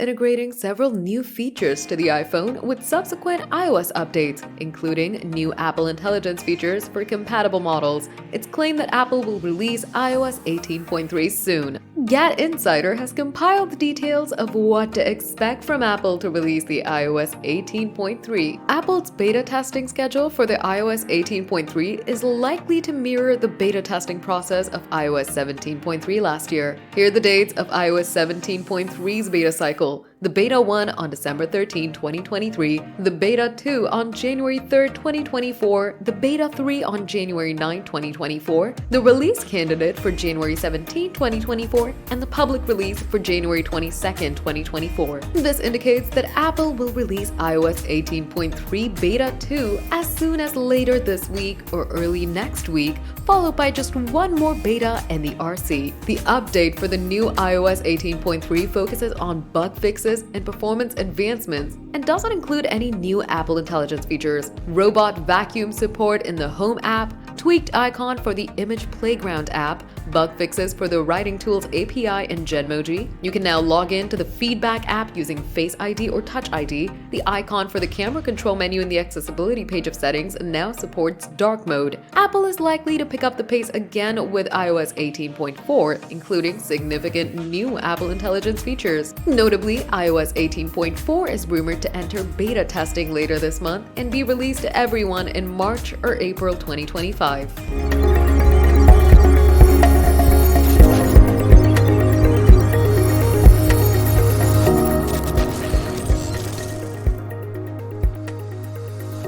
integrating several new features to the iPhone with subsequent iOS updates, including new Apple Intelligence features for compatible models. It's claimed that Apple will release iOS 18.3 soon. GadInsider has compiled the details of what to expect from Apple to release the iOS 18.3. Apple's beta testing schedule for the iOS 18.3 is likely to mirror the beta testing process of iOS 17.3 last year. Here are the dates of iOS 17.3's beta cycle. The Beta 1 on December 13, 2023, the Beta 2 on January 3, 2024, the Beta 3 on January 9, 2024, the release candidate for January 17, 2024, and the public release for January 22, 2024. This indicates that Apple will release iOS 18.3 Beta 2 as soon as later this week or early next week, followed by just one more beta and the RC. The update for the new iOS 18.3 focuses on bug fixes and performance advancements and doesn't include any new Apple Intelligence features, robot vacuum support in the Home app, tweaked icon for the Image Playground app, bug fixes for the Writing Tools API in Genmoji. You can now log in to the Feedback app using Face ID or Touch ID. The icon for the camera control menu in the accessibility page of settings now supports dark mode. Apple is likely to pick up the pace again with iOS 18.4, including significant new Apple Intelligence features. Notably, iOS 18.4 is rumored to enter beta testing later this month and be released to everyone in March or April 2025.